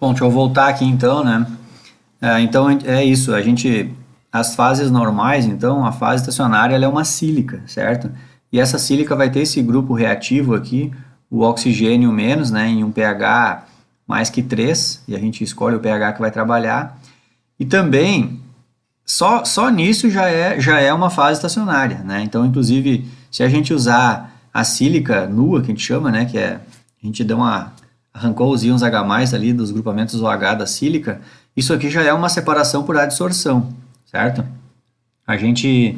Bom, deixa eu voltar aqui então, né? Então é isso, as fases normais, então, a fase estacionária ela é uma sílica, certo? E essa sílica vai ter esse grupo reativo aqui, o oxigênio menos, né, em um pH mais que 3, e a gente escolhe o pH que vai trabalhar. E também, só nisso já é uma fase estacionária, né? Então, inclusive, se a gente usar a sílica nua, que a gente chama, né, a gente arrancou os íons H+, ali dos grupamentos OH da sílica, isso aqui já é uma separação por adsorção, certo? A gente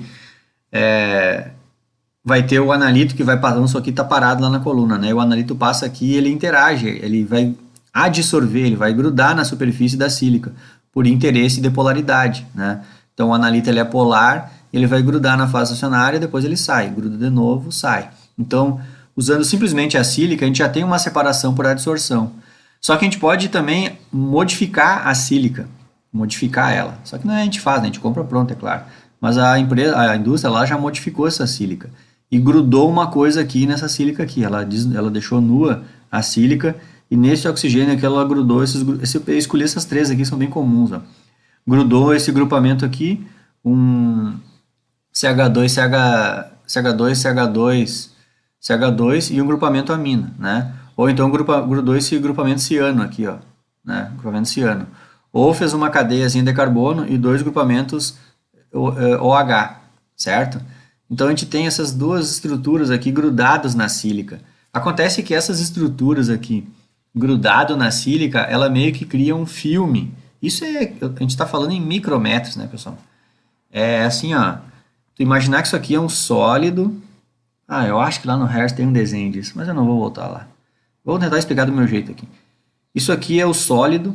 vai ter o analito que vai passando, isso aqui está parado lá na coluna, né? O analito passa aqui, ele interage, ele vai adsorver, ele vai grudar na superfície da sílica, por interesse de polaridade, né? Então o analito ele é polar, ele vai grudar na fase estacionária, depois ele sai, gruda de novo, sai. Então, usando simplesmente a sílica, a gente já tem uma separação por adsorção. Só que a gente pode também modificar a sílica, modificar ela. Só que não é a gente faz, né? A gente compra pronto, é claro. Mas a indústria lá já modificou essa sílica e grudou uma coisa aqui nessa sílica aqui. Ela deixou nua a sílica e nesse oxigênio aqui ela grudou eu escolhi essas três aqui, são bem comuns, ó. Grudou esse grupamento aqui, um CH2, CH2, CH2, CH2 e um grupamento amina, né? Ou então grudou esse grupamento ciano aqui, ó, né? Grupamento ciano. Ou fez uma cadeiazinha de carbono e dois grupamentos OH, certo? Então a gente tem essas duas estruturas aqui grudadas na sílica. Acontece que essas estruturas aqui, grudado na sílica, ela meio que cria um filme. A gente está falando em micrometros, né, pessoal? É assim, ó. Tu imaginar que isso aqui é um sólido. Ah, eu acho que lá no Hertz tem um desenho disso, mas eu não vou voltar lá. Vou tentar explicar do meu jeito aqui. Isso aqui é o sólido,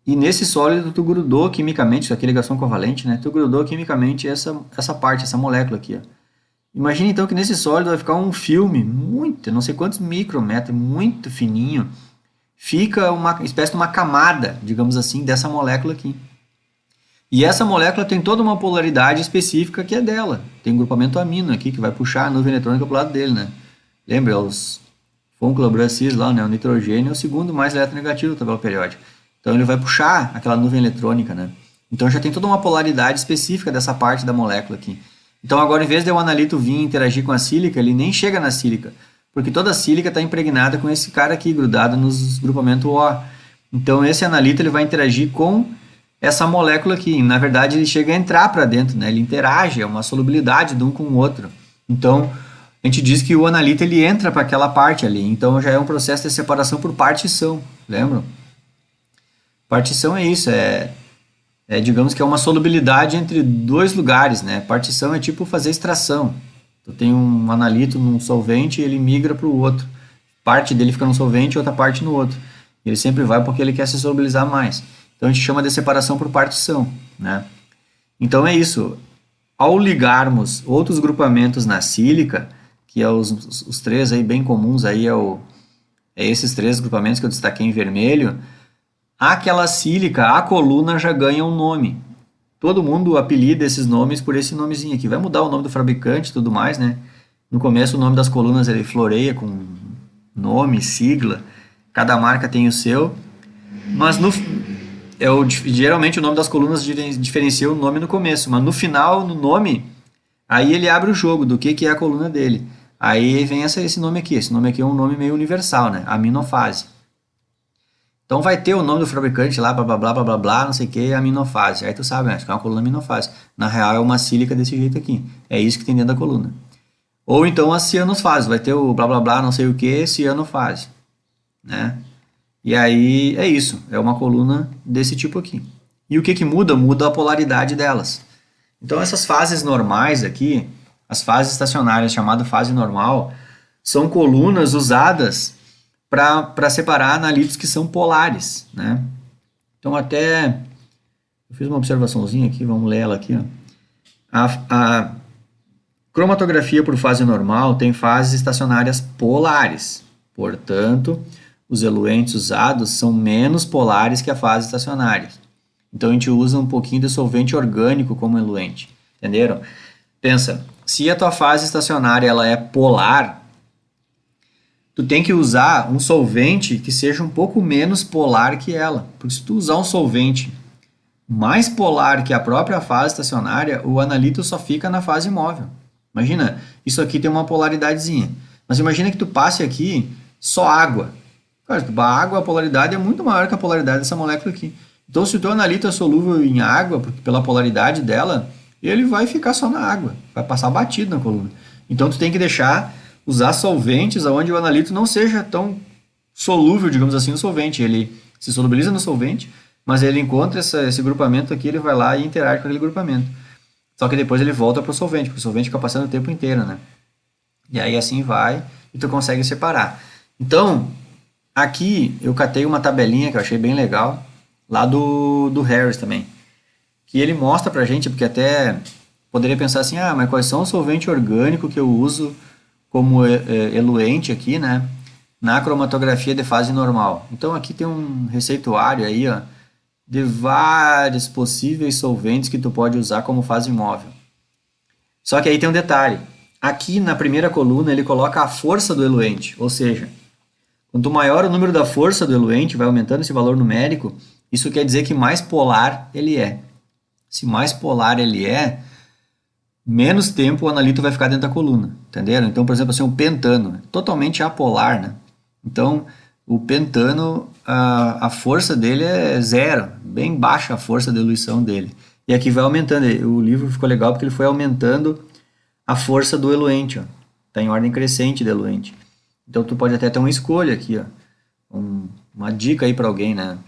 e nesse sólido tu grudou quimicamente, isso aqui é ligação covalente, né? Tu grudou quimicamente essa parte, essa molécula aqui, ó. Imagina então que nesse sólido vai ficar um filme muito, não sei quantos micrômetros, muito fininho. Fica uma espécie de uma camada, digamos assim, dessa molécula aqui. E essa molécula tem toda uma polaridade específica que é dela. Tem um grupamento amino aqui que vai puxar a nuvem eletrônica para o lado dele, né? Lembra, os Fôncula-Bracis lá, né? O nitrogênio é o segundo mais eletronegativo da tabela periódica. Então ele vai puxar aquela nuvem eletrônica, né? Então já tem toda uma polaridade específica dessa parte da molécula aqui. Então agora, em vez de o analito vir interagir com a sílica, ele nem chega na sílica, porque toda a sílica está impregnada com esse cara aqui, grudado nos grupamentos O. Então esse analito ele vai interagir com essa molécula aqui. Na verdade, ele chega a entrar para dentro, né? Ele interage, é uma solubilidade de um com o outro. Então, a gente diz que o analito ele entra para aquela parte ali. Então, já é um processo de separação por partição, lembram? Partição é isso, digamos que é uma solubilidade entre dois lugares, né? Partição é tipo fazer extração. Então, tem um analito num solvente e ele migra para o outro. Parte dele fica no solvente e outra parte no outro. Ele sempre vai porque ele quer se solubilizar mais. Então a gente chama de separação por partição, né? Então é isso. Ao ligarmos outros grupamentos na sílica, que é os três aí bem comuns, aí é esses três grupamentos que eu destaquei em vermelho, aquela sílica, a coluna já ganha um nome. Todo mundo apelida esses nomes por esse nomezinho aqui. Vai mudar o nome do fabricante e tudo mais, né? No começo o nome das colunas ele floreia com nome, sigla, cada marca tem o seu, mas geralmente o nome das colunas diferencia o nome no começo, mas no final, no nome, aí ele abre o jogo do que é a coluna dele. Aí vem esse nome aqui. Esse nome aqui é um nome meio universal, né? Aminofase. Então vai ter o nome do fabricante lá, blá blá blá blá blá, blá não sei o que, aminofase. Aí tu sabe, né? Acho que é uma coluna aminofase. Na real é uma sílica desse jeito aqui. É isso que tem dentro da coluna. Ou então a cianofase. Vai ter o blá blá blá, não sei o que, cianofase, né? E aí é isso, é uma coluna desse tipo aqui. E o que muda? Muda a polaridade delas. Então essas fases normais aqui, as fases estacionárias, chamada fase normal, são colunas usadas para separar analitos que são polares, né? Então até, eu fiz uma observaçãozinha aqui, vamos ler ela aqui, ó. A cromatografia por fase normal tem fases estacionárias polares, portanto, os eluentes usados são menos polares que a fase estacionária. Então a gente usa um pouquinho de solvente orgânico como eluente. Entenderam? Pensa, se a tua fase estacionária ela é polar, tu tem que usar um solvente que seja um pouco menos polar que ela. Porque se tu usar um solvente mais polar que a própria fase estacionária, o analito só fica na fase móvel. Imagina, isso aqui tem uma polaridadezinha. Mas imagina que tu passe aqui só água. Cara, a água, a polaridade é muito maior que a polaridade dessa molécula aqui. Então, se o teu analito é solúvel em água, pela polaridade dela, ele vai ficar só na água, vai passar batido na coluna. Então, tu tem que usar solventes onde o analito não seja tão solúvel, digamos assim, no solvente. Ele se solubiliza no solvente, mas ele encontra esse grupamento aqui, ele vai lá e interage com aquele grupamento. Só que depois ele volta para o solvente, porque o solvente fica passando o tempo inteiro, né? E aí assim vai e tu consegue separar. Então, aqui eu catei uma tabelinha que eu achei bem legal, lá do Harris também, que ele mostra pra gente, porque até poderia pensar assim, mas quais são os solventes orgânicos que eu uso como eluente aqui, né, na cromatografia de fase normal. Então aqui tem um receituário aí, ó, de vários possíveis solventes que tu pode usar como fase móvel. Só que aí tem um detalhe. Aqui na primeira coluna ele coloca a força do eluente, ou seja, quanto maior o número da força do eluente, vai aumentando esse valor numérico, isso quer dizer que mais polar ele é. Se mais polar ele é, menos tempo o analito vai ficar dentro da coluna, entenderam? Então, por exemplo, assim, o pentano, totalmente apolar, né? Então, o pentano, a força dele é zero, bem baixa a força de eluição dele. E aqui vai aumentando, o livro ficou legal porque ele foi aumentando a força do eluente, ó. Tá em ordem crescente do eluente. Então, tu pode até ter uma escolha aqui, ó. Uma dica aí para alguém, né?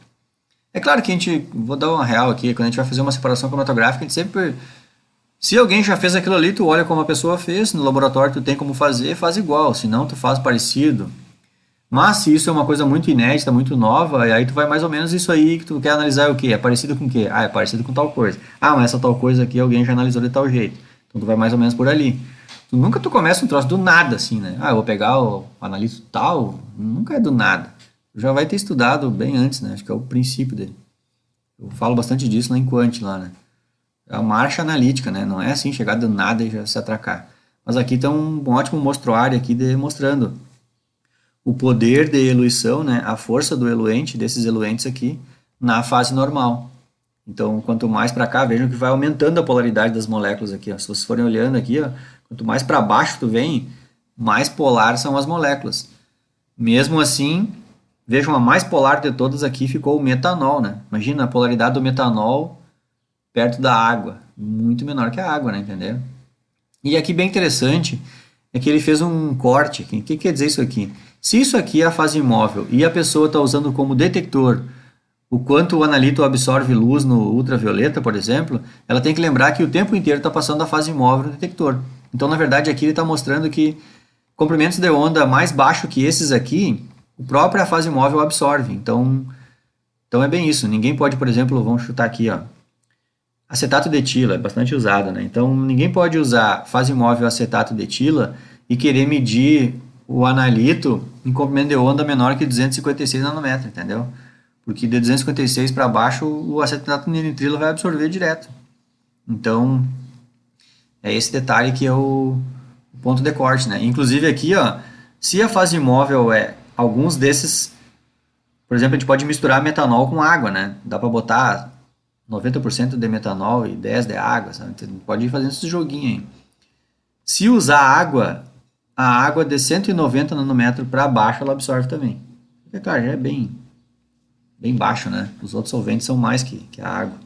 É claro que vou dar uma real aqui, quando a gente vai fazer uma separação cromatográfica, a gente sempre, se alguém já fez aquilo ali, tu olha como a pessoa fez, no laboratório tu tem como fazer, faz igual, se não tu faz parecido. Mas se isso é uma coisa muito inédita, muito nova, aí tu vai mais ou menos isso aí que tu quer analisar é o quê? É parecido com o quê? É parecido com tal coisa. Mas essa tal coisa aqui alguém já analisou de tal jeito. Então tu vai mais ou menos por ali. Nunca tu começa um troço do nada, assim, né? Eu vou pegar o analito tal, nunca é do nada. Já vai ter estudado bem antes, né? Acho que é o princípio dele. Eu falo bastante disso lá em Quant, lá, né? É uma marcha analítica, né? Não é assim, chegar do nada e já se atracar. Mas aqui tem um ótimo mostruário aqui demonstrando o poder de eluição, né? A força do eluente, desses eluentes aqui, na fase normal. Então, quanto mais para cá, vejam que vai aumentando a polaridade das moléculas aqui, ó. Se vocês forem olhando aqui, ó, quanto mais para baixo tu vem, mais polar são as moléculas. Mesmo assim, vejam, a mais polar de todas aqui ficou o metanol, né? Imagina a polaridade do metanol perto da água, muito menor que a água, né? Entendeu? E aqui bem interessante é que ele fez um corte. O que quer dizer isso aqui? Se isso aqui é a fase imóvel e a pessoa está usando como detector o quanto o analito absorve luz no ultravioleta, por exemplo, ela tem que lembrar que o tempo inteiro está passando a fase imóvel no detector. Então, na verdade, aqui ele está mostrando que comprimentos de onda mais baixo que esses aqui, a própria fase móvel absorve. Então é bem isso. Ninguém pode, por exemplo, vamos chutar aqui, ó, acetato de etila, é bastante usado, né? Então ninguém pode usar fase móvel acetato de etila e querer medir o analito em comprimento de onda menor que 256 nanômetros, entendeu? Porque de 256 para baixo o acetato de nitrilo vai absorver direto. Então é esse detalhe que é o ponto de corte, né? Inclusive aqui, ó, se a fase móvel é alguns desses, por exemplo, a gente pode misturar metanol com água, né? Dá para botar 90% de metanol e 10% de água, sabe? Você pode ir fazendo esse joguinho aí. Se usar água, a água de 190 nanômetros para baixo ela absorve também. Porque, claro, já é bem baixo, né? Os outros solventes são mais que a água.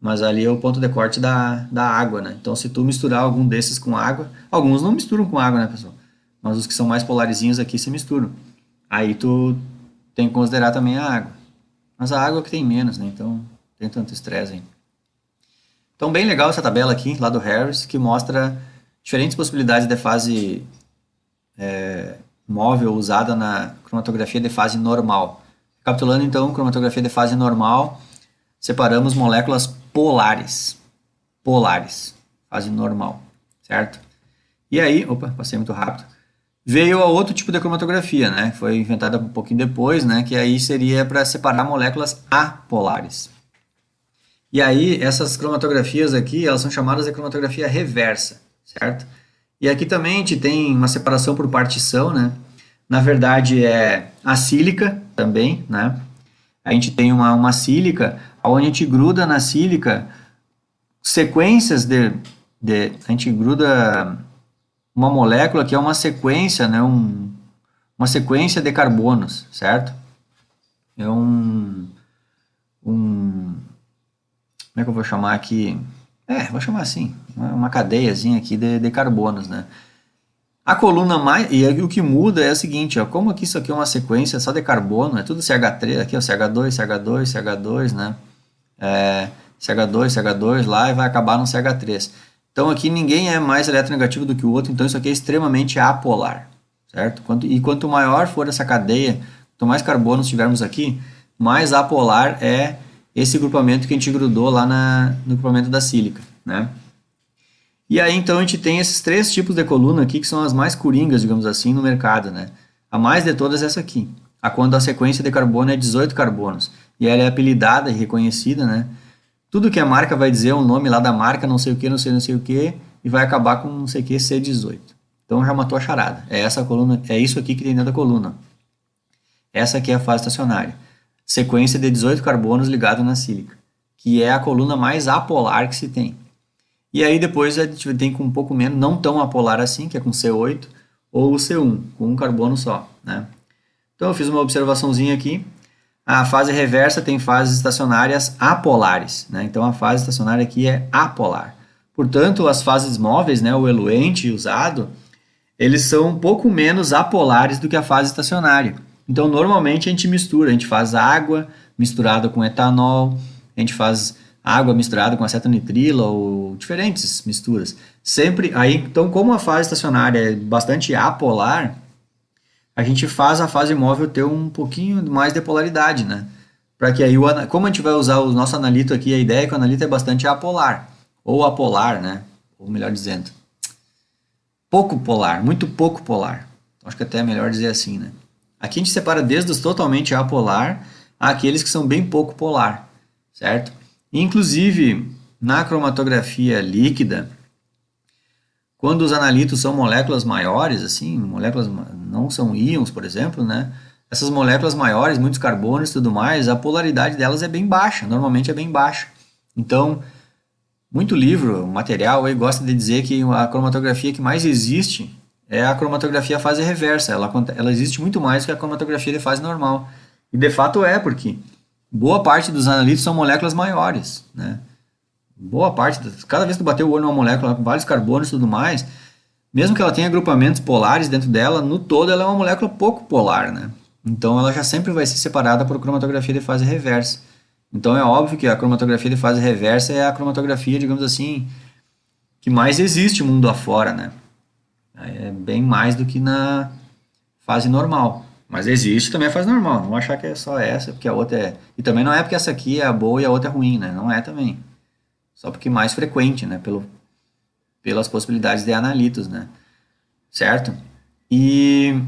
Mas ali é o ponto de corte da água, né? Então, se tu misturar algum desses com água, alguns não misturam com água, né, pessoal? Mas os que são mais polarizinhos aqui se misturam. Aí tu tem que considerar também a água. Mas a água é que tem menos, né? Então, tem tanto estresse aí. Então, bem legal essa tabela aqui, lá do Harris, que mostra diferentes possibilidades de fase móvel usada na cromatografia de fase normal. Recapitulando, então, cromatografia de fase normal, separamos moléculas polares. Polares, fase normal, certo? E aí, passei muito rápido. Veio a outro tipo de cromatografia, né? Foi inventada um pouquinho depois, né? Que aí seria para separar moléculas apolares. E aí, essas cromatografias aqui, elas são chamadas de cromatografia reversa, certo? E aqui também a gente tem uma separação por partição, né? na verdade é a sílica também, né? A gente tem uma sílica, onde a gente gruda na sílica sequências a gente gruda uma molécula que é uma sequência, né? Uma sequência de carbonos, certo? É como é que eu vou chamar aqui? Vou chamar assim, uma cadeiazinha aqui de carbonos, né? A coluna mais. E aí o que muda é o seguinte, ó, como aqui isso aqui é uma sequência só de carbono, é tudo CH3, aqui, ó, CH2, CH2, CH2, né? CH2, CH2 lá e vai acabar no CH3. Então aqui ninguém é mais eletronegativo do que o outro, então isso aqui é extremamente apolar, certo? Quanto maior for essa cadeia, quanto mais carbonos tivermos aqui, mais apolar é esse grupamento que a gente grudou lá no grupamento da sílica, né? E aí, então, a gente tem esses três tipos de coluna aqui, que são as mais coringas, digamos assim, no mercado, né? A mais de todas é essa aqui, quando a sequência de carbono é 18 carbonos. E ela é apelidada e reconhecida, né? Tudo que a marca vai dizer é um nome lá da marca, não sei o que, não sei o que, e vai acabar com não sei o que, C18. Então já matou a charada. É essa coluna, é isso aqui que tem dentro da coluna. Essa aqui é a fase estacionária. Sequência de 18 carbonos ligado na sílica, que é a coluna mais apolar que se tem. E aí depois a gente tem com um pouco menos, não tão apolar assim, que é com C8, ou o C1, com um carbono só, né? Então eu fiz uma observaçãozinha aqui. A fase reversa tem fases estacionárias apolares, né? Então a fase estacionária aqui é apolar. Portanto, as fases móveis, né, o eluente usado, eles são um pouco menos apolares do que a fase estacionária. Então normalmente a gente mistura, a gente faz água misturada com etanol, a gente faz água misturada com acetonitrilo ou diferentes misturas. Sempre aí, então, como a fase estacionária é bastante apolar, a gente faz a fase móvel ter um pouquinho mais de polaridade, né? Para que aí, como a gente vai usar o nosso analito aqui, a ideia é que o analito é bastante apolar, ou apolar, né? Ou melhor dizendo, pouco polar, muito pouco polar. Acho que até é melhor dizer assim, né? Aqui a gente separa desde os totalmente apolar àqueles que são bem pouco polar, certo? Inclusive, na cromatografia líquida, quando os analitos são moléculas maiores, assim, moléculas não são íons, por exemplo, né? Essas moléculas maiores, muitos carbonos e tudo mais, a polaridade delas é bem baixa, normalmente é bem baixa. Então, muito livro, material, aí gosta de dizer que a cromatografia que mais existe é a cromatografia fase reversa. Ela existe muito mais que a cromatografia de fase normal. E de fato é, porque boa parte dos analitos são moléculas maiores, né? Boa parte, cada vez que tu bater o olho numa molécula com vários carbonos e tudo mais, mesmo que ela tenha agrupamentos polares dentro dela, no todo ela é uma molécula pouco polar, né? Então ela já sempre vai ser separada por cromatografia de fase reversa. Então é óbvio que a cromatografia de fase reversa é a cromatografia, digamos assim, que mais existe mundo afora, né? É bem mais do que na fase normal. Mas existe também a fase normal. Não vou achar que é só essa, porque a outra é. E também não é porque essa aqui é a boa e a outra é ruim, né? Não é também. Só porque mais frequente, né? Pelas possibilidades de analitos, né? Certo? E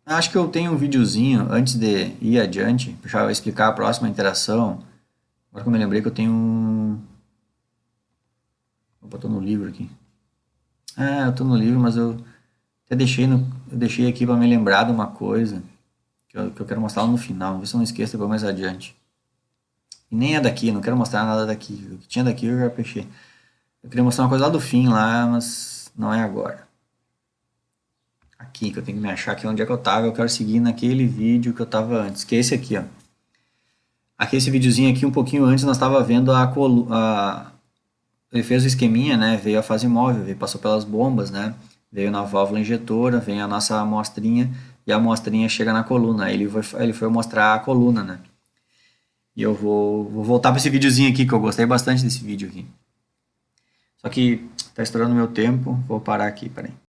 acho que eu tenho um videozinho antes de ir adiante, para eu explicar a próxima interação. Agora que eu me lembrei que eu tenho um. Eu botou no livro aqui. Eu tô no livro, mas eu até eu deixei aqui para me lembrar de uma coisa que eu quero mostrar lá no final. Vamos ver se eu não esqueço depois mais adiante. E nem é daqui, não quero mostrar nada daqui. O que tinha daqui eu já fechei. Eu queria mostrar uma coisa lá do fim lá, mas não é agora. Aqui, que eu tenho que me achar aqui onde é que eu tava. Eu quero seguir naquele vídeo que eu tava antes, que é esse aqui, ó. Aqui, esse videozinho aqui, um pouquinho antes, nós tava vendo ele fez o esqueminha, né? Veio a fase móvel, passou pelas bombas, né? Veio na válvula injetora, vem a nossa amostrinha, e a amostrinha chega na coluna. Aí ele foi mostrar a coluna, né? E eu vou voltar para esse videozinho aqui, que eu gostei bastante desse vídeo aqui. Só que tá estourando meu tempo, vou parar aqui, peraí.